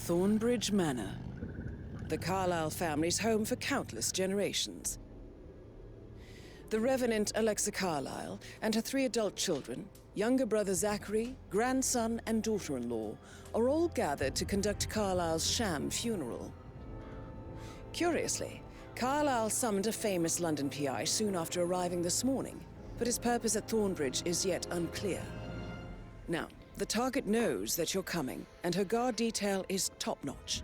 Thornbridge Manor, the Carlyle family's home for countless generations. The Revenant Alexa Carlyle and her 3 adult children, younger brother Zachary, grandson, and daughter-in-law, are all gathered to conduct Carlyle's sham funeral. Curiously, Carlyle summoned a famous London PI soon after arriving this morning, but his purpose at Thornbridge is yet unclear. Now, the target knows that you're coming, and her guard detail is top-notch.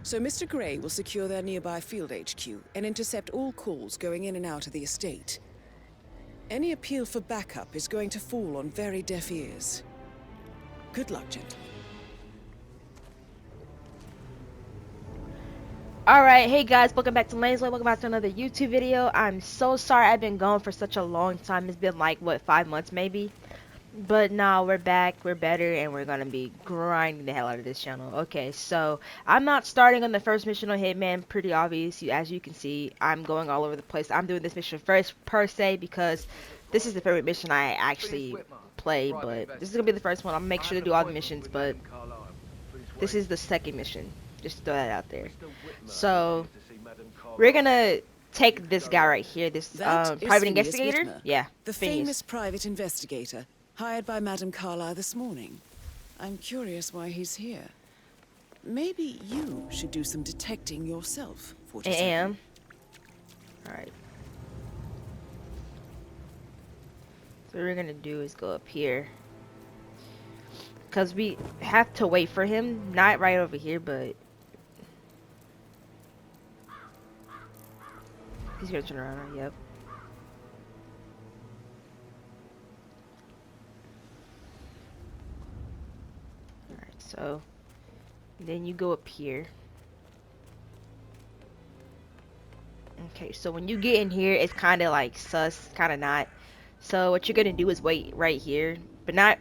So Mr. Gray will secure their nearby field HQ and intercept all calls going in and out of the estate. Any appeal for backup is going to fall on very deaf ears. Good luck, gentlemen. Alright, hey guys, welcome back to Lane's Way. Welcome back to another YouTube video. I'm so sorry I've been gone for such a long time. It's been like, what, 5 months maybe? But now we're back, we're better, and we're gonna be grinding the hell out of this channel. Okay, so I'm not starting on the first mission on Hitman, pretty obvious. As you can see, I'm going all over the place. I'm doing this mission first, per se, because this is the favorite mission I actually play, but this is gonna be the first one. I'm gonna make sure to do all the missions, but this is the second mission. Just to throw that out there. So, we're gonna take this guy right here, this private investigator. Whitmer, yeah, the famous private investigator hired by Madame Carlyle this morning. I'm curious why he's here. Maybe you should do some detecting yourself. I am. Alright. So what we're gonna do is go up here. Because we have to wait for him. Not right over here, but... he's gonna turn around, yep. Alright, so... then you go up here. Okay, so when you get in here, it's kind of like sus, kind of not. So what you're gonna do is wait right here, but not.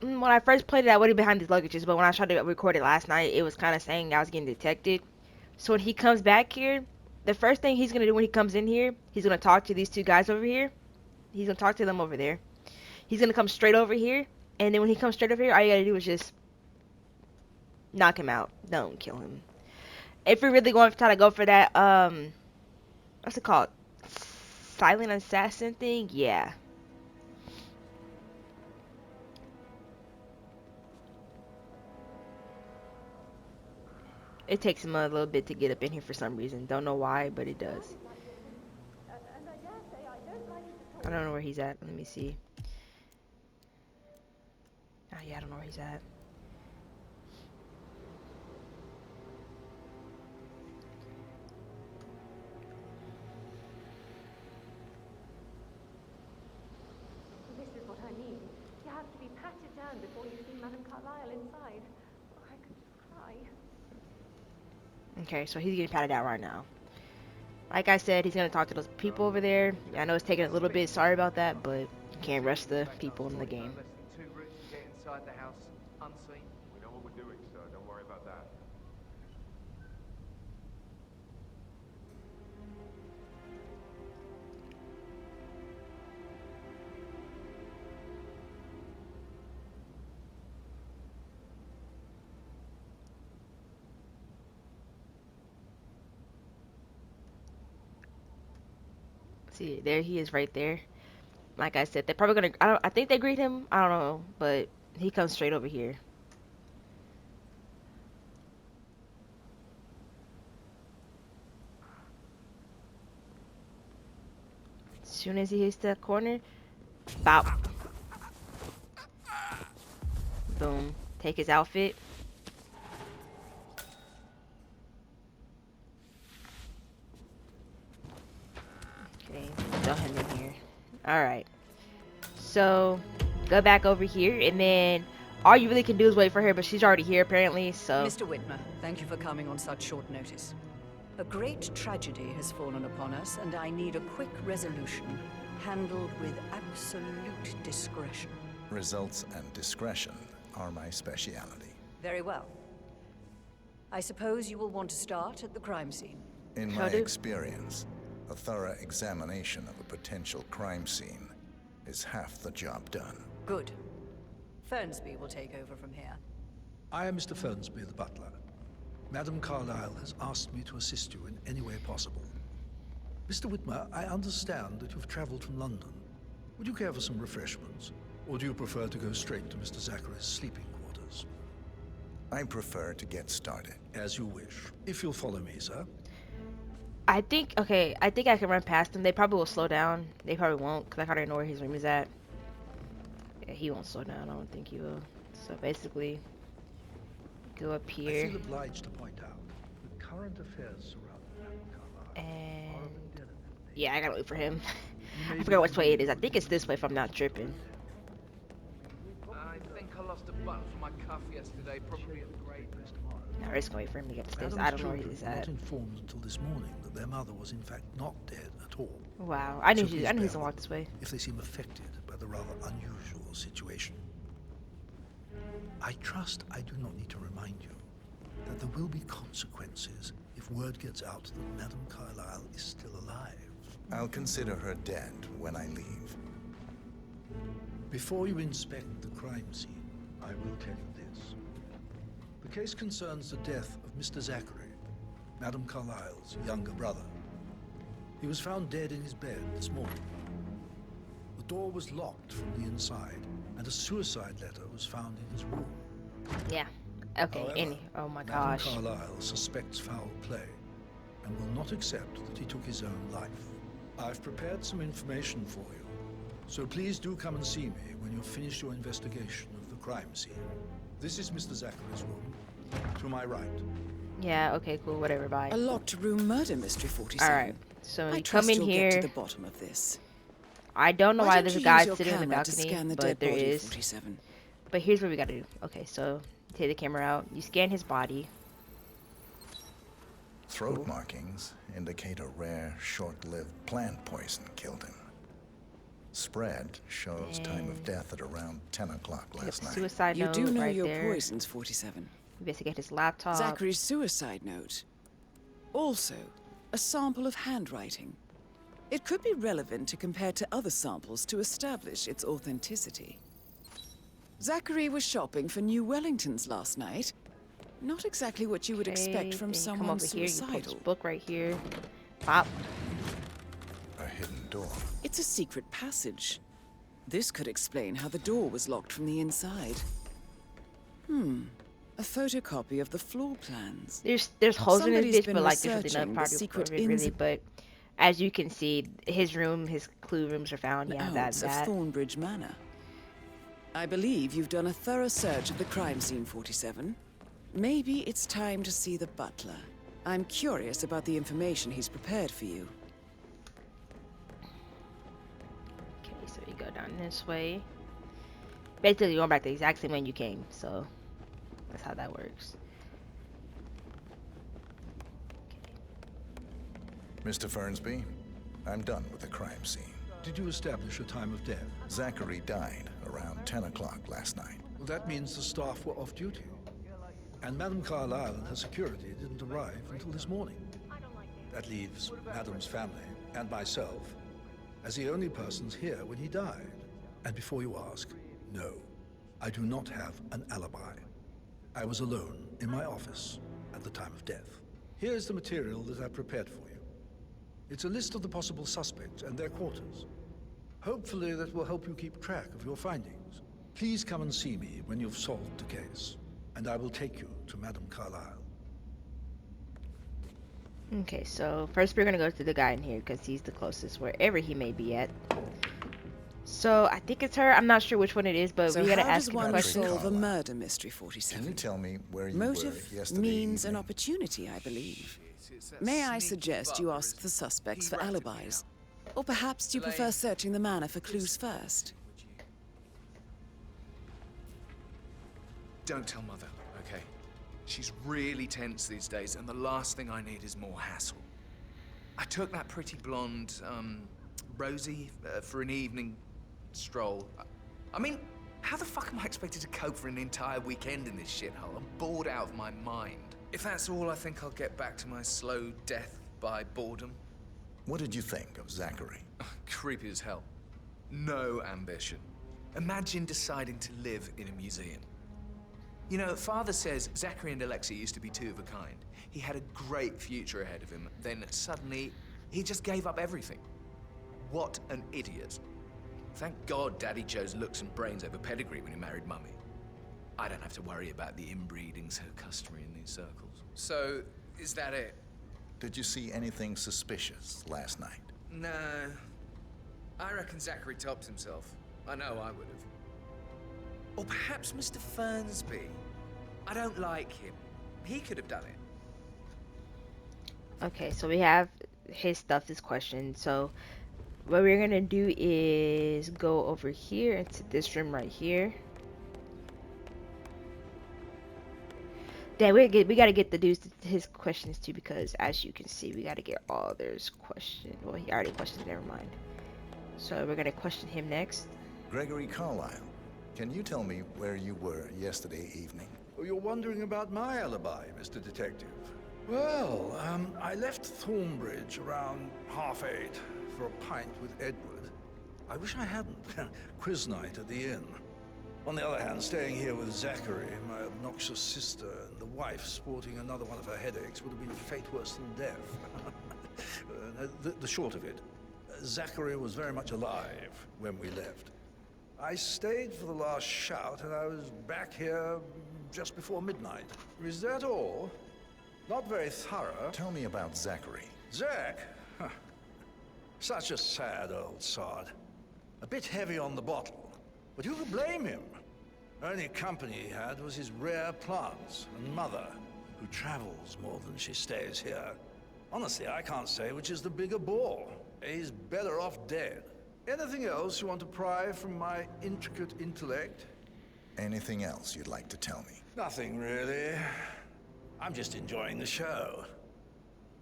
When I first played it, I waited behind these luggages, but when I tried to record it last night, it was kind of saying I was getting detected. So when he comes back here, the first thing he's gonna do when he comes in here, he's gonna talk to these 2 guys over here. He's gonna talk to them over there. He's gonna come straight over here, and then when he comes straight over here, all you gotta do is just knock him out. Don't kill him. If you're really going to try to go for that, what's it called? Silent assassin thing? Yeah. It takes him a little bit to get up in here for some reason. Don't know why, but it does. I don't know where he's at. Let me see. Oh yeah, I don't know where he's at. This is what I mean. You have to be patted down before you see Madame Carlyle inside. Or I could cry. Okay, so he's getting patted out right now. Like I said, he's gonna talk to those people over there. I know it's taking a little bit. Sorry about that, but you can't rush the people in the game. Too rich to get inside the house unseen. We know what we're doing, sir. Don't worry about that. See, there he is right there. Like I said, they're probably gonna. I think they greet him. I don't know, but he comes straight over here. As soon as he hits that corner, bop. Boom. Take his outfit. Okay, throw him in here. Alright. So, go back over here, and then all you really can do is wait for her, but she's already here apparently, so... Mr. Whitmer, thank you for coming on such short notice. A great tragedy has fallen upon us, and I need a quick resolution, handled with absolute discretion. Results and discretion are my speciality. Very well. I suppose you will want to start at the crime scene. In my experience, a thorough examination of a potential crime scene is half the job done. Good. Fernsby will take over from here. I am Mr. Fernsby, the butler. Madam Carlyle has asked me to assist you in any way possible. Mr. Whitmer, I understand that you've traveled from London. Would you care for some refreshments? Or do you prefer to go straight to Mr. Zachary's sleeping quarters? I prefer to get started. As you wish. If you'll follow me, sir. I think I can run past them. They probably will slow down. They probably won't, because I already know where his room is at. Yeah, he won't slow down. I don't think he will. So basically, go up I here. feel obliged to point out the current affairs surrounding Madam Carlyle And are of a delicate nature. yeah, I gotta wait for him. You may I forgot be which way it is. I think it's this way if I'm not tripping. I think I lost a button for my cuff yesterday, probably at the grave. Now we're just gonna wait for him to get to this. Adam's I don't know where children he's were at. not informed until this morning that their mother was in fact not dead at all. Wow, I knew So he please was bear gonna walk with this way. if they seem affected by the rather unusual situation. I trust I do not need to remind you that there will be consequences if word gets out that Madam Carlyle is still alive. I'll consider her dead when I leave. Before you inspect the crime scene, I will tell you this. The case concerns the death of Mr. Zachary, Madam Carlyle's younger brother. He was found dead in his bed this morning. The door was locked from the inside, and a suicide letter was found in his room. Yeah. Okay. However, Oh my Madam gosh. Carlyle suspects foul play and will not accept that he took his own life. I've prepared some information for you, so please do come and see me when you've finished your investigation of the crime scene. This is Mr. Zachary's room, to my right. Yeah. Okay. Cool. Whatever. Bye. A locked room murder mystery 47. All right. So I you trust come in you'll get here. to the bottom of this. I don't know why don't there's a you guy use your sitting in the camera to balcony, scan the but dead there body, is. 47. But here's what we gotta do. Okay, so take the camera out. You scan his body. Throat markings indicate a rare, short-lived plant poison killed him. Spread shows time of death at around 10 o'clock Yep, last night. suicide You note do know right your there. poisons, 47. Investigate his laptop. Zachary's suicide note. Also, a sample of handwriting. It could be relevant to compare to other samples to establish its authenticity. Zachary was shopping for New Wellingtons last night. Not exactly what you would expect from then you someone come over here. You pull this suicidal. book right here. Pop. A hidden door. It's a secret passage. This could explain how the door was locked from the inside. A photocopy of the floor plans. There's holes in Somebody's this bitch, been but like there's really researching no the part secret of it really. ins- But as you can see, his room, his clue rooms are found. Yeah, Outs that's of that. Thornbridge Manor. I believe you've done a thorough search of the crime scene, 47. Maybe it's time to see the butler. I'm curious about the information he's prepared for you. Okay, so you go down this way. Basically, you're going back the exact same way you came. So that's how that works. Mr. Fernsby, I'm done with the crime scene. Did you establish a time of death? Zachary died around 10 o'clock last night. Well, that means the staff were off duty. And Madam Carlyle and her security didn't arrive until this morning. That leaves Madam's family and myself as the only persons here when he died. And before you ask, no, I do not have an alibi. I was alone in my office at the time of death. Here's the material that I prepared for you. It's a list of the possible suspects and their quarters. Hopefully that will help you keep track of your findings. Please come and see me when you've solved the case, and I will take you to Madam Carlyle. Okay, so first we're gonna go to the guy in here because he's the closest wherever he may be at. So I think it's her. I'm not sure which one it is, but So we gotta how ask does him one questions. solve a murder mystery, 47? Can you tell me where you Motive, were yesterday means, and evening? opportunity, I believe. May I suggest you ask the suspects for alibis? Or perhaps do you prefer searching the manor for clues first? Don't tell Mother, okay? She's really tense these days, and the last thing I need is more hassle. I took that pretty blonde, Rosie, for an evening stroll. I mean, how the fuck am I expected to cope for an entire weekend in this shithole? I'm bored out of my mind. If that's all, I think I'll get back to my slow death by boredom. What did you think of Zachary? Creepy as hell. No ambition. Imagine deciding to live in a museum. You know, Father says Zachary and Alexa used to be two of a kind. He had a great future ahead of him. Then suddenly, he just gave up everything. What an idiot. Thank God Daddy chose looks and brains over pedigree when he married Mummy. I don't have to worry about the inbreeding so customary in these circles. So, is that it? Did you see anything suspicious last night? No. I reckon Zachary topped himself. I know I would have. Or perhaps Mr. Fernsby. I don't like him. He could have done it. Okay, so we have his stuff, his question. So what we're gonna do is go over here into this room right here. Then we gotta get the dudes his questions too, because as you can see, we gotta get all there's questions. Well, he already questioned. Never mind. So we're gonna question him next. Gregory Carlyle, can you tell me where you were yesterday evening? Oh, you're wondering about my alibi, Mr. Detective. Well, I left Thornbridge around 8:30 for a pint with Edward. I wish I hadn't. Quiz night at the inn. On the other hand, staying here with Zachary, my obnoxious sister, and the wife sporting another one of her headaches would have been a fate worse than death. The short of it, Zachary was very much alive when we left. I stayed for the last shout, and I was back here just before midnight. Is that all? Not very thorough. Tell me about Zachary. Zach? Huh. Such a sad old sod. A bit heavy on the bottle, but who could blame him? Only company he had was his rare plants and mother, who travels more than she stays here. Honestly, I can't say which is the bigger bore. He's better off dead. Anything else you want to pry from my intricate intellect? Anything else you'd like to tell me? Nothing really. I'm just enjoying the show.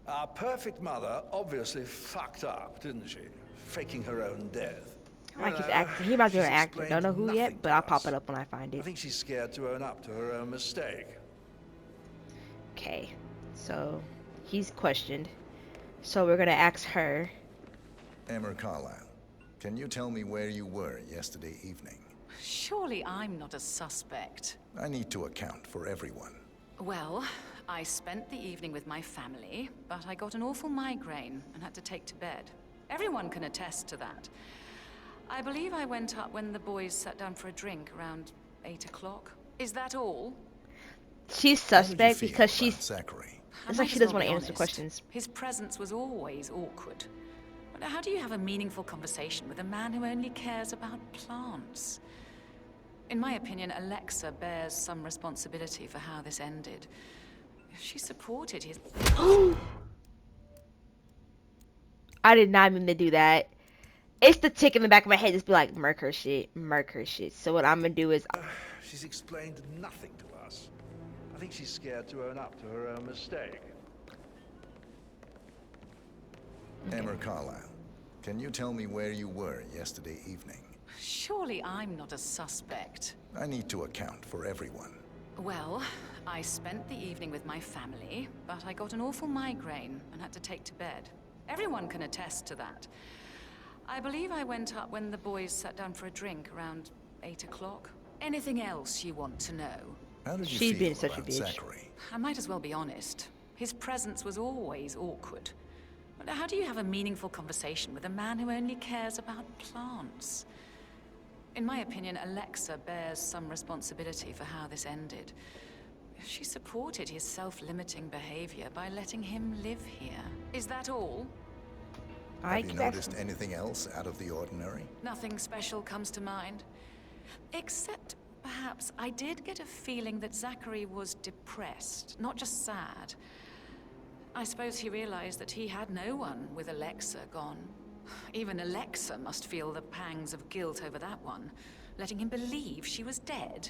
Our perfect mother obviously fucked up, didn't she? Faking her own death. Like he's acting. He might be an actor. Don't know who yet, but I'll pop it up when I find I it. think she's scared to own up to her own mistake. Okay, so he's questioned. So we're gonna ask her. Emma Carlyle, can you tell me where you were yesterday evening? Surely I'm not a suspect. I need to account for everyone. Well, I spent the evening with my family, but I got an awful migraine and had to take to bed. Everyone can attest to that. I believe I went up when the boys sat down for a drink around 8 o'clock. Is that all? She's How did you suspect feel because about she's. Zachary. It's like she doesn't want to answer questions. His presence was always awkward. But how do you have a meaningful conversation with a man who only cares about plants? In my opinion, Alexa bears some responsibility for how this ended. She supported his... I did not mean to do that. It's the tick in the back of my head. Just be like, murk her shit, murk her shit. So what I'm gonna do is, She's explained nothing to us. I think she's scared to own up to her own mistake. Emma Carlyle, can you tell me where you were yesterday evening? Surely I'm not a suspect. I need to account for everyone. Well, I spent the evening with my family, but I got an awful migraine and had to take to bed. Everyone can attest to that. I believe I went up when the boys sat down for a drink around 8 o'clock. Anything else you want to know? How did you She's feel being such a about bitch. Zachary? I might as well be honest. His presence was always awkward. But how do you have a meaningful conversation with a man who only cares about plants? In my opinion, Alexa bears some responsibility for how this ended. She supported his self-limiting behavior by letting him live here. Is that all? I Have you noticed anything else out of the ordinary? Nothing special comes to mind. Except, perhaps, I did get a feeling that Zachary was depressed, not just sad. I suppose he realized that he had no one with Alexa gone. Even Alexa must feel the pangs of guilt over that one, letting him believe she was dead.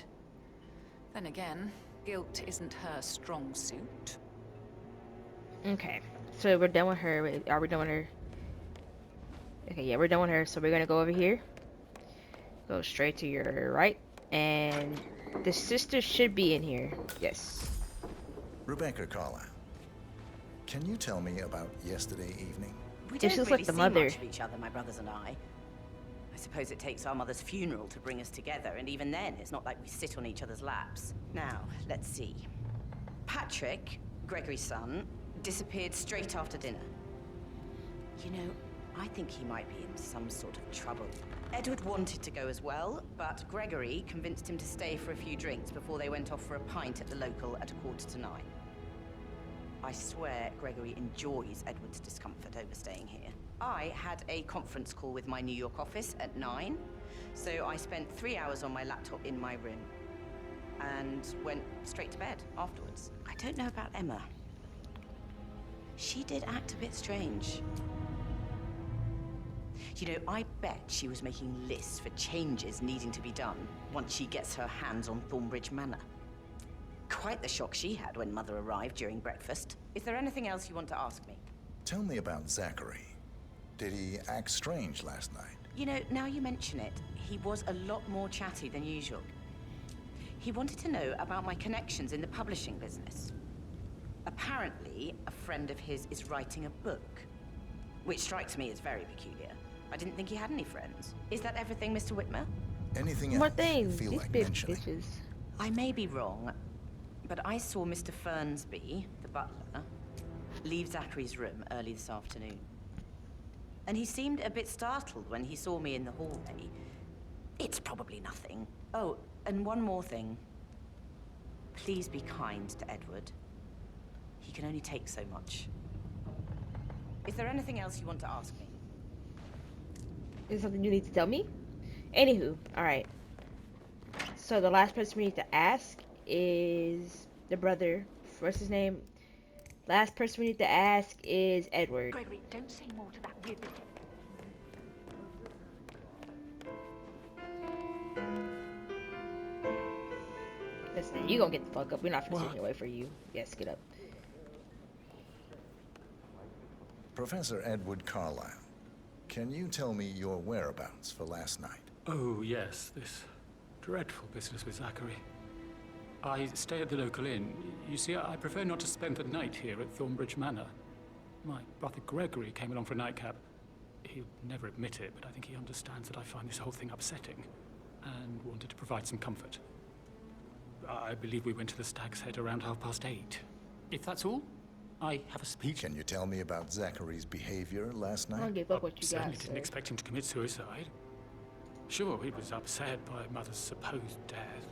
Then again, guilt isn't her strong suit. Okay, so we're done with her. Wait, are we done with her? Okay, yeah, we're done with her. So we're gonna go over here. Go straight to your right, and the sister should be in here. Yes. Rebecca Carlyle, can you tell me about yesterday evening? We Yeah, don't she looks really like the see mother. much of each other, my brothers and I suppose it takes our mother's funeral to bring us together, and even then, it's not like we sit on each other's laps. Now, let's see. Patrick, Gregory's son, disappeared straight after dinner. You know, I think he might be in some sort of trouble. Edward wanted to go as well, but Gregory convinced him to stay for a few drinks before they went off for a pint at the local at 9:15. I swear Gregory enjoys Edward's discomfort over staying here. I had a conference call with my New York office at 9, so I spent 3 hours on my laptop in my room and went straight to bed afterwards. I don't know about Emma. She did act a bit strange. You know, I bet she was making lists for changes needing to be done once she gets her hands on Thornbridge Manor. Quite the shock she had when Mother arrived during breakfast. Is there anything else you want to ask me? Tell me about Zachary. Did he act strange last night? You know, now you mention it, he was a lot more chatty than usual. He wanted to know about my connections in the publishing business. Apparently, a friend of his is writing a book, which strikes me as very peculiar. I didn't think he had any friends. Is that everything, Mr. Whitmer? Anything More else things. you feel These like big mentioning? bitches. I may be wrong, but I saw Mr. Fernsby, the butler, leave Zachary's room early this afternoon. And he seemed a bit startled when he saw me in the hallway. It's probably nothing. Oh, and one more thing. Please be kind to Edward. He can only take so much. Is there anything else you want to ask me? Is something you need to tell me? Anywho, alright. So the last person we need to ask is the brother. What's his name? Last person we need to ask is Edward. Gregory, don't say more to that weird bitch. Listen, you gonna get the fuck up. We're not gonna sit here and wait for you. Yes, get up. Professor Edward Carlyle, can you tell me your whereabouts for last night? Oh, yes, this dreadful business with Zachary. I stay at the local inn. You see, I prefer not to spend the night here at Thornbridge Manor. My brother Gregory came along for a nightcap. He'll never admit it, but I think he understands that I find this whole thing upsetting and wanted to provide some comfort. I believe we went to the Stag's Head around 8:30. If that's all, I have a speech. Can you tell me about Zachary's behavior last I don't night? give up what you Certainly got, didn't sir. expect him to commit suicide. Sure, he was upset by Mother's supposed death.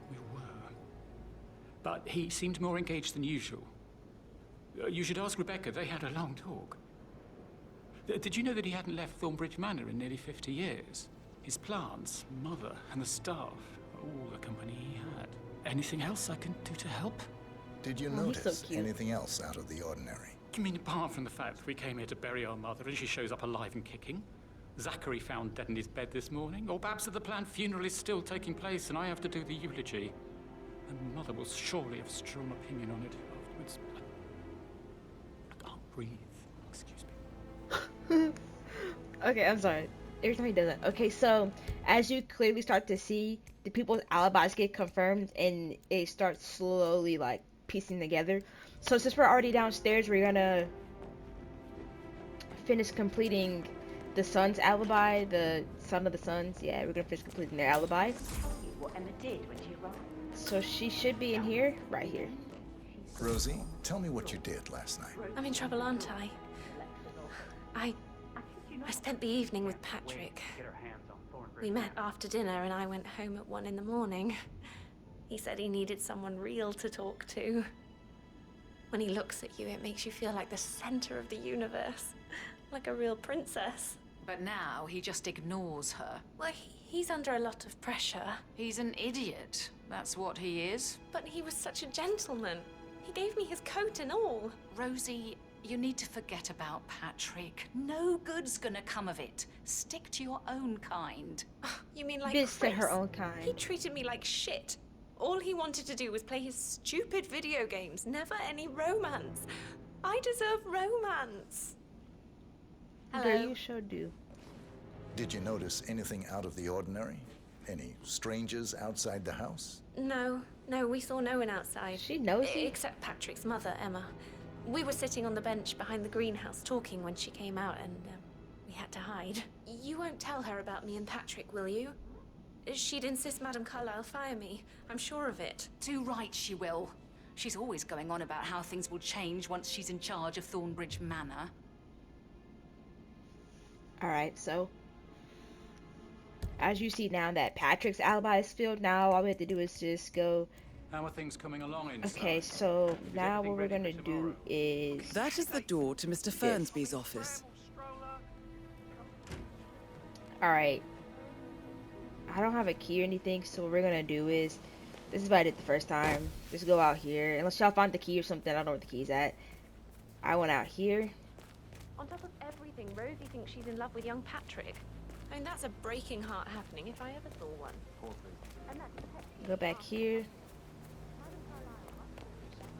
We were. But he seemed more engaged than usual. You should ask Rebecca. They had a long talk. Did you know that he hadn't left Thornbridge Manor in nearly 50 years? His plants, Mother, and the staff, all the company he had. Anything else I can do to help? Did you Oh, he's so notice cute. anything else out of the ordinary? You mean apart from the fact that we came here to bury our mother and she shows up alive and kicking? Zachary found dead in his bed this morning? Or perhaps that the planned funeral is still taking place and I have to do the eulogy? And Mother will surely have strong opinion on it afterwards. I can't breathe. Excuse me. Okay, I'm sorry. Every time he does that. Okay, so as you clearly start to see, the people's alibis get confirmed and it starts slowly like piecing together. So since we're already downstairs, we're gonna finish completing the son's alibi, the son of the sons. Yeah, we're gonna finish completing their alibi. What Emma did when she arrived. So she should be in here, right here. Rosie, tell me what you did last night. I'm in trouble, aren't I? I spent the evening with Patrick. We met after dinner and I went home at 1 in the morning. He said he needed someone real to talk to. When he looks at you, it makes you feel like the center of the universe. Like a real princess. But now he just ignores her. Well, he's under a lot of pressure. He's an idiot. That's what he is. But he was such a gentleman. He gave me his coat and all. Rosie, you need to forget about Patrick. No good's gonna come of it. Stick to your own kind. You mean like Bitch to Chris? her own kind. He treated me like shit. All he wanted to do was play his stupid video games. Never any romance. I deserve romance. Girl, you sure do. Did you notice anything out of the ordinary? Any strangers outside the house? No, we saw no one outside. She knows you. Except Patrick's mother, Emma. We were sitting on the bench behind the greenhouse talking when she came out and We had to hide. You won't tell her about me and Patrick, will you? She'd insist Madame Carlyle fire me. I'm sure of it. Too right she will. She's always going on about how things will change once she's in charge of Thornbridge Manor. Alright, so as you see now that Patrick's alibi is filled, now all we have to do is just go. How are things coming along inside? Okay, so now what we're gonna do is That is the door to Mr. Fernsby's office. alright. I don't have a key or anything, so what we're gonna do is, this is what I did the first time. Just go out here. Unless y'all find the key or something, I don't know where the key's at. I went out here. On top of everything, Rosie thinks she's in love with young Patrick. I mean, that's a breaking heart happening if I ever saw one. Go back here.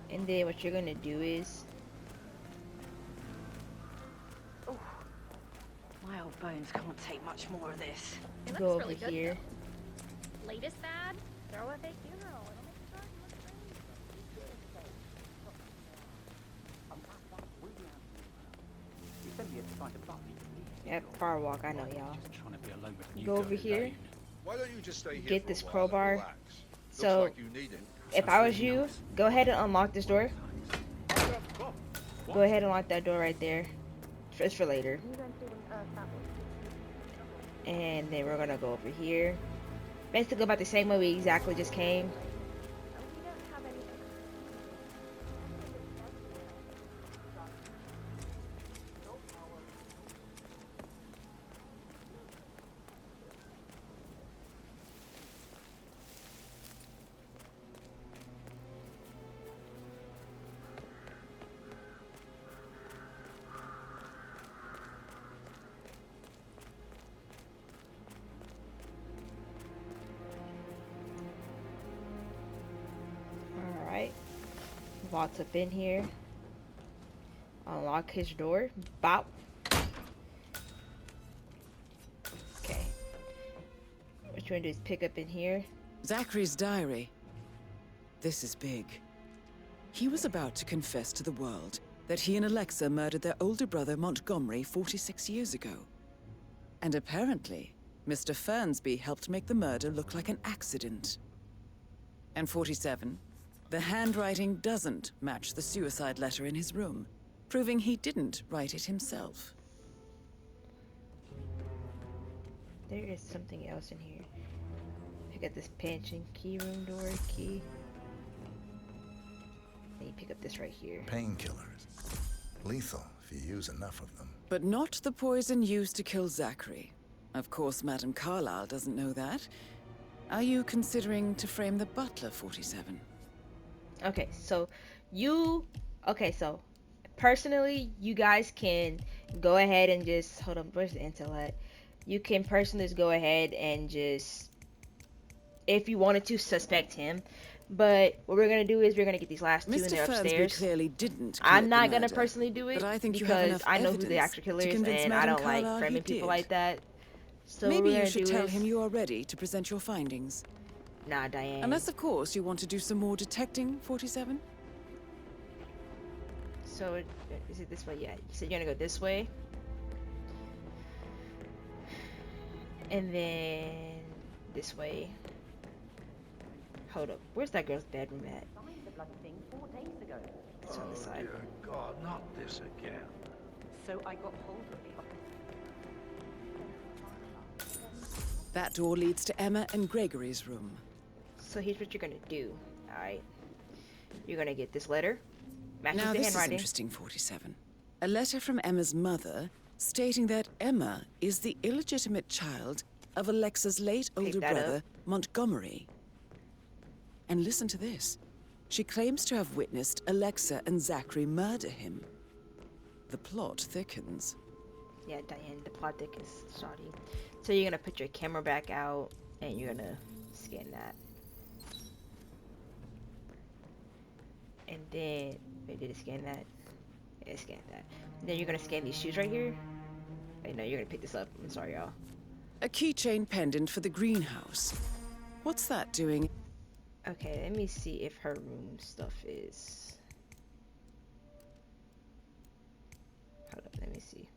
And then what you're gonna do is, My old bones can't take much more of this. It go looks over really good, here. though. Latest fad? Throw a fake funeral. It'll make the garden look great. Yep, far walk, I know y'all. Just trying to be alone with a new Go girl over here. Elaine. Why don't you just stay here Get for a this while and crowbar. relax? Looks So, like you need it. if I was you, go ahead and unlock this door. Go ahead and lock that door right there. It's for later. And then we're gonna go over here. Basically go about the same way we exactly just came. Alright. Vault's up in here. Unlock his door. Bop. Okay. What you wanna do is pick up in here. Zachary's diary. This is big. He was about to confess to the world that he and Alexa murdered their older brother Montgomery 46 years ago. And apparently, Mr. Fernsby helped make the murder look like an accident. And 47, the handwriting doesn't match the suicide letter in his room, proving he didn't write it himself. There is something else in here. Pick up this pension key room door key. Then you pick up this right here. Painkillers. Lethal if you use enough of them. But not the poison used to kill Zachary. Of course, Madame Carlyle doesn't know that. Are you considering to frame the butler, 47? Okay, so personally, you guys can go ahead and just, hold on, where's the intel at? You can personally just go ahead and just, if you wanted to, suspect him. But what we're gonna do is we're gonna get these last two and they're Mr. Fernsby upstairs. clearly didn't I'm commit not the gonna murder, personally do it but I think you have because enough I know who the evidence actual killer to is convince and I Madame don't like Carlyle framing he people did. like that. So Maybe what we're you gonna should do tell is, him you are ready to present your findings. nah, Diane. Unless, of course, you want to do some more detecting, 47? So is it this way? Yeah. You said you're gonna go this way. And then this way. Hold up. Where's that girl's bedroom at? It's on the side. Dear God, not this again. So I got hold of the That door leads to Emma and Gregory's room. So here's what you're gonna do. Alright. You're gonna get this letter. Matches Now, the this is handwriting. interesting, 47. A letter from Emma's mother stating that Emma is the illegitimate child of Alexa's late older that brother, up. Montgomery. And listen to this. She claims to have witnessed Alexa and Zachary murder him. The plot thickens. Yeah, Diane, the plot thickens, sorry. So you're gonna put your camera back out and you're gonna scan that. And then, wait, did it scan that? Yeah, it scanned that. And then you're gonna scan these shoes right here. Wait, no, you're gonna pick this up. I'm sorry, y'all. A keychain pendant for the greenhouse. What's that doing? Okay, let me see if her room stuff is. Hold up, let me see.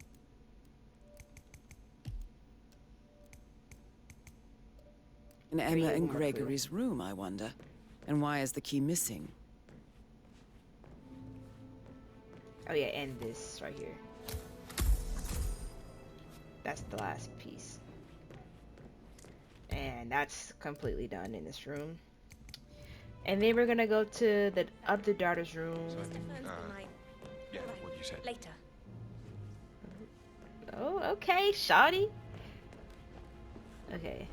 In Emma and Gregory's room, I wonder. And why is the key missing? Oh yeah, and this right here. That's the last piece. And that's completely done in this room. And then we're gonna go to the other daughter's room. Yeah, what you said. Later. Oh, okay, shoddy. Okay.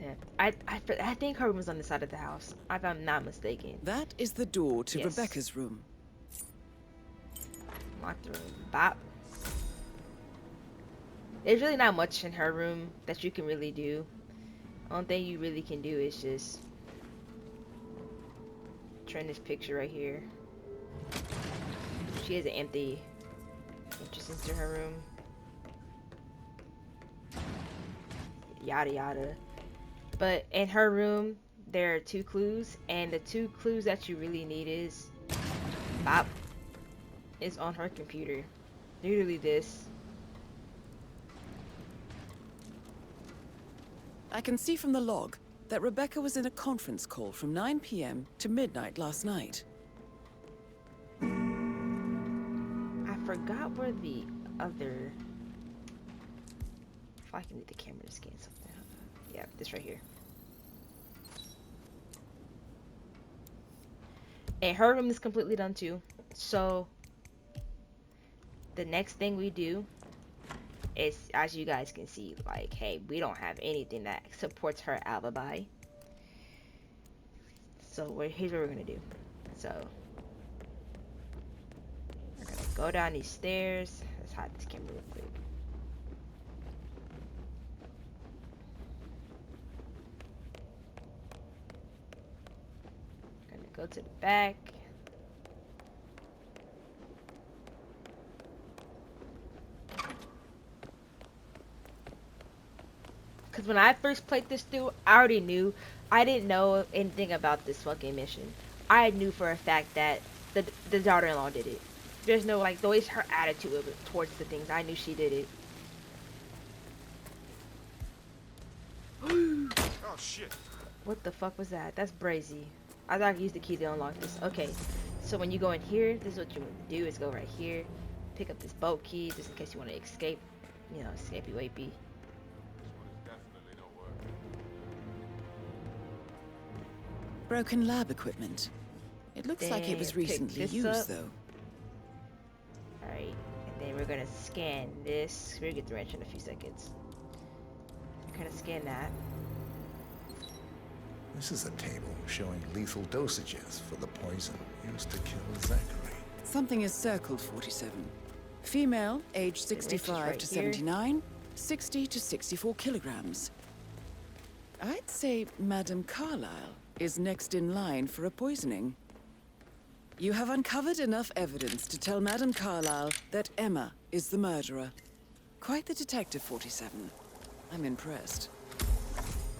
Yeah, I think her room was on the side of the house, if I'm not mistaken. That is the door to Yes. Rebecca's room. Locked room. Bop. There's really not much in her room that you can really do. Only thing you really can do is just turn this picture right here. She has an empty entrance into her room. Yada yada. But in her room, there are 2 clues, and the 2 clues that you really need is bop is on her computer. Literally this. I can see from the log that Rebecca was in a conference call from 9 p.m. to midnight last night. I forgot where the other... If I can need the camera to scan something. Yeah, this right here. And her room is completely done too. So the next thing we do is, as you guys can see, like, hey, we don't have anything that supports her alibi. So here's what we're gonna do. So we're gonna go down these stairs. Let's hide this camera real quick. Gonna go to the back. Because when I first played this through, I already knew. I didn't know anything about this fucking mission. I knew for a fact that the daughter-in-law did it. There's no, like, the way her attitude of it towards the things. I knew she did it. Oh shit. What the fuck was that? That's brazy. I thought I could use the key to unlock this. Okay, so when you go in here, this is what you want to do, is go right here, pick up this boat key, just in case you want to escape, you know, escapey-wapey. Broken lab equipment. It looks like it was Then pick recently this used, up. though. Alright, and then we're gonna scan this. We're gonna get the wrench in a few seconds. We're gonna scan that. This is a table showing lethal dosages for the poison used to kill Zachary. Something is circled 47. Female, age The wrench is 65 right to here. 79, 60 to 64 kilograms. I'd say Madame Carlyle is next in line for a poisoning. You have uncovered enough evidence to tell Madame Carlyle that Emma is the murderer. Quite the detective, 47. I'm impressed.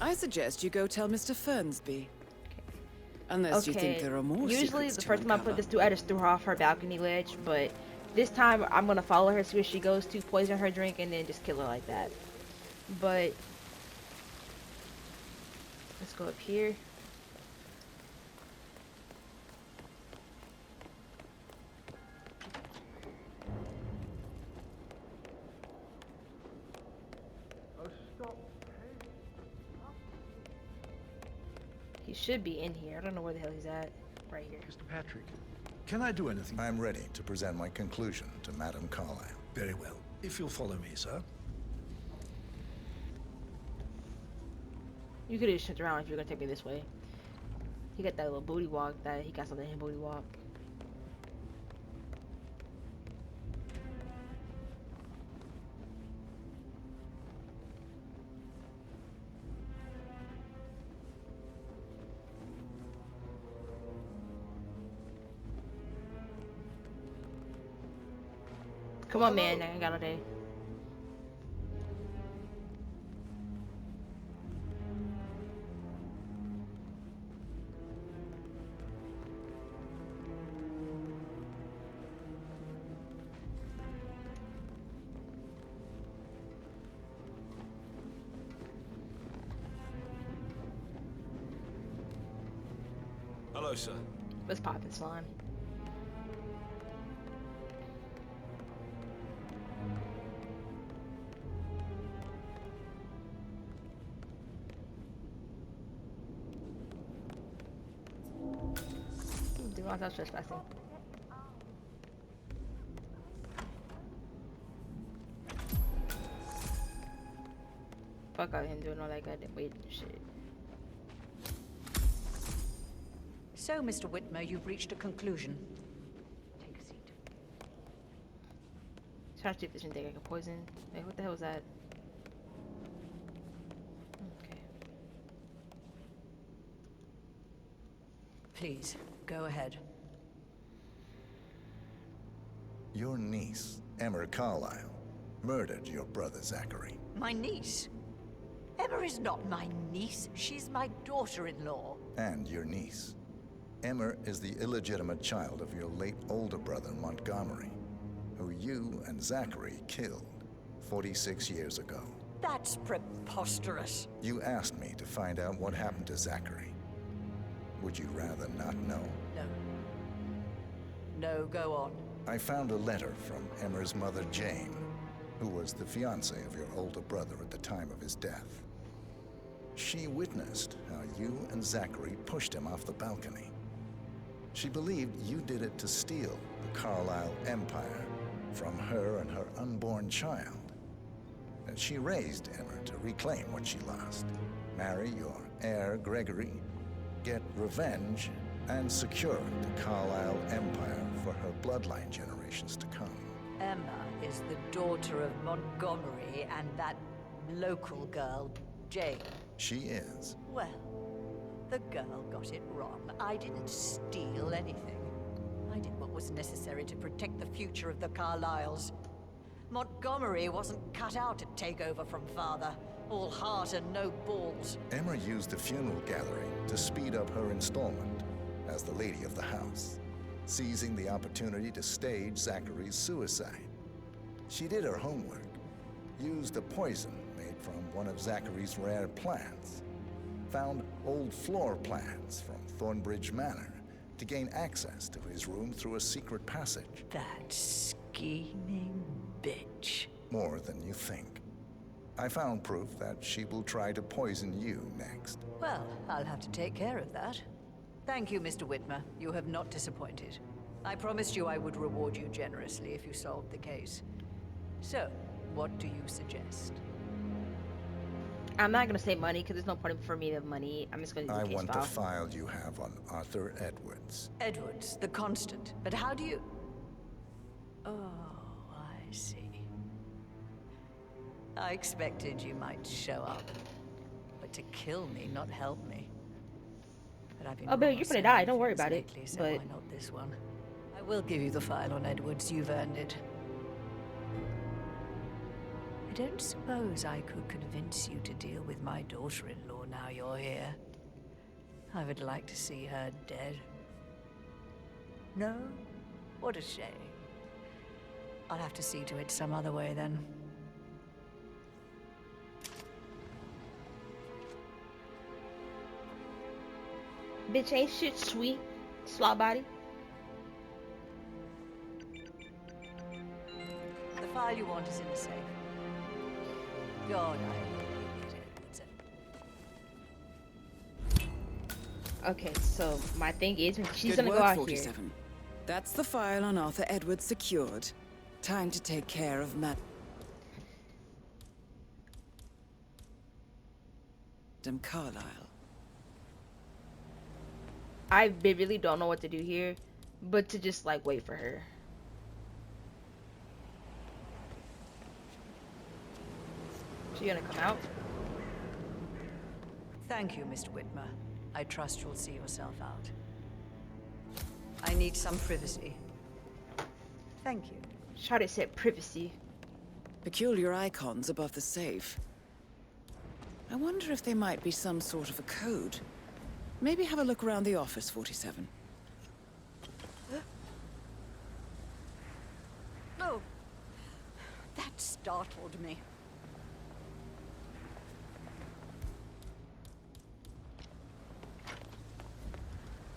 I suggest you go tell Mr. Fernsby. Unless you think there are more Usually secrets the to first time I uncover. put this through, I just threw her off her balcony ledge, but this time I'm gonna follow her, see where she goes to, poison her drink, and then just kill her like that. But let's go up here. He should be in here. I don't know where the hell he's at. Right here. Mr. Patrick, can I do anything? I'm ready to present my conclusion to Madame Carlyle. Very well. If you'll follow me, sir. You could have just turned around if you're gonna take me this way. He got that little booty walk. That he got something in booty walk. Come on, man. I ain't got no day. closer. Let's pop in slime. Do not touch trespassing. Fuck out him doing all that goddamn waiting shit. So, Mr. Whitmer, you've reached a conclusion. Take a seat. Try to see if there's anything I can poison. Wait, what the hell is that? Okay. Please, go ahead. Your niece, Emma Carlyle, murdered your brother Zachary. My niece? Emma is not my niece. She's my daughter-in-law. And your niece. Emma is the illegitimate child of your late older brother, Montgomery, who you and Zachary killed 46 years ago. That's preposterous. You asked me to find out what happened to Zachary. Would you rather not know? No. No, go on. I found a letter from Emma's mother, Jane, who was the fiancée of your older brother at the time of his death. She witnessed how you and Zachary pushed him off the balcony. She believed you did it to steal the Carlyle empire from her and her unborn child. And she raised Emma to reclaim what she lost. Marry your heir, Gregory, get revenge, and secure the Carlyle empire for her bloodline generations to come. Emma is the daughter of Montgomery and that local girl, Jane. She is. Well, the girl got it wrong. I didn't steal anything. I did what was necessary to protect the future of the Carlyles. Montgomery wasn't cut out to take over from father. All heart and no balls. Emma used the funeral gathering to speed up her installment as the lady of the house, seizing the opportunity to stage Zachary's suicide. She did her homework, used a poison made from one of Zachary's rare plants, found old floor plans from Thornbridge Manor to gain access to his room through a secret passage. That scheming bitch. More than you think. I found proof that she will try to poison you next. Well, I'll have to take care of that. Thank you, Mr. Whitmer. You have not disappointed. I promised you I would reward you generously if you solved the case. So, what do you suggest? I'm not gonna say money because there's no point for me to have money. I'm just gonna use I the case want file. the file you have on Arthur Edwards. Edwards, the constant. But how do you... Oh, I see. I expected you might show up. But to kill me, not help me. But I've been Oh, babe, you're gonna die. Don't worry about it. lately, so But why not this one? I will give you the file on Edwards. You've earned it. I don't suppose I could convince you to deal with my daughter-in-law now you're here. I would like to see her dead. No? What a shame. I'll have to see to it some other way then. bitch ain't shit sweet, slot body. The file you want is in the safe. God, I hope you get Edwards. Okay, so my thing is, she's Good gonna work, go out 47. That's the file on Arthur Edwards secured. Time to take care of Madam Carlyle. I really don't know what to do here, but to just like wait for her. She gonna come out? Thank you, Mr. Whitmer. I trust you'll see yourself out. I need some privacy. Thank you. Charlotte said privacy. Peculiar icons above the safe. I wonder if they might be some sort of a code. Maybe have a look around the office, 47. Oh, that startled me.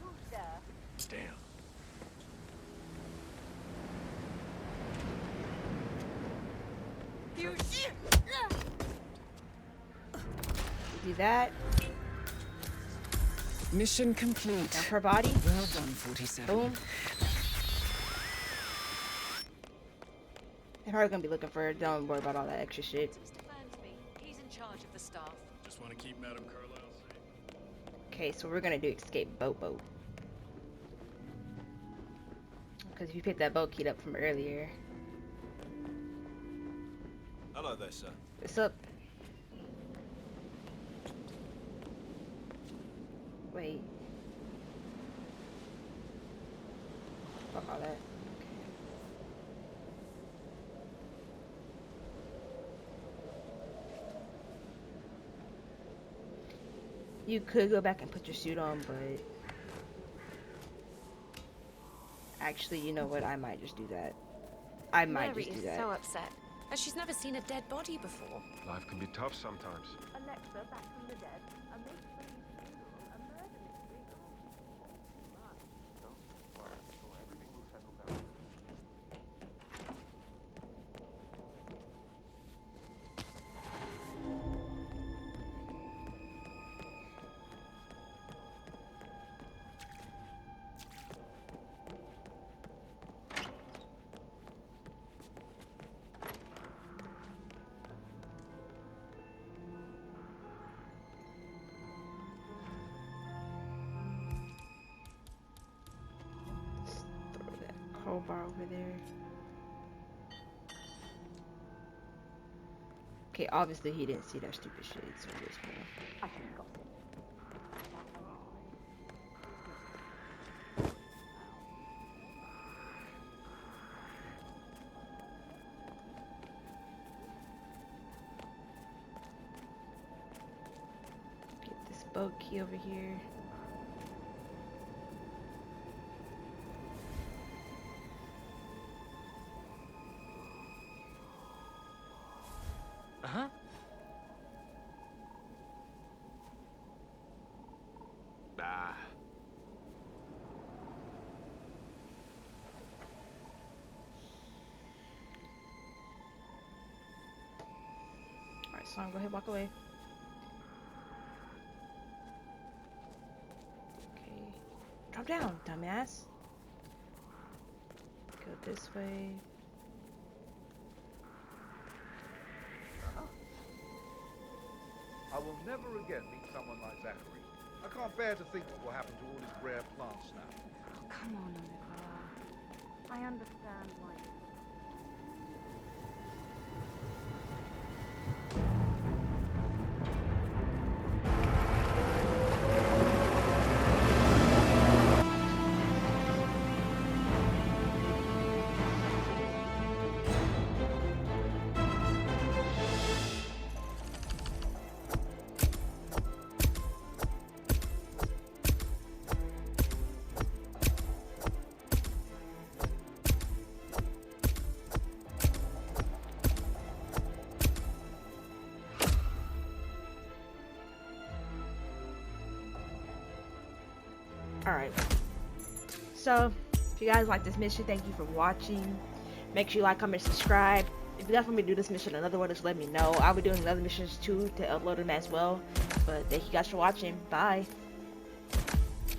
Who's there? Do that. Mission complete. Down her body. Well done, 47. Boom. They're probably gonna be looking for her. Don't worry about all that extra shit. Mr. Fernsby, he's in charge of the staff. Just want to keep Madame Carlisle safe. Okay, so we're gonna do escape boat. Because if you picked that boat key up from earlier. Hello there, sir. What's up? Wait. Fuck all that. Okay. You could go back and put your suit on, but actually, you know what? I might just do that. I might Mary just do is that. so upset, as she's never seen a dead body before. Life can be tough sometimes. Alexa, back from the dead. A make-believe funeral, a murder mystery. Crowbar over there. Okay, obviously he didn't see that stupid shit, so this one. Get this boat key over here. Uh-huh. Ah. Alright, son, go ahead, walk away. Okay. Drop down, dumbass. Go this way. I will never again meet someone like Zachary. I can't bear to think what will happen to all his rare plants now. Oh, come on, Nicola. I understand why. Alright. So, if you guys like this mission, thank you for watching. Make sure you like, comment, subscribe. If you guys want me to do this mission another one, just let me know. I'll be doing other missions too to upload them as well. But thank you guys for watching. Bye.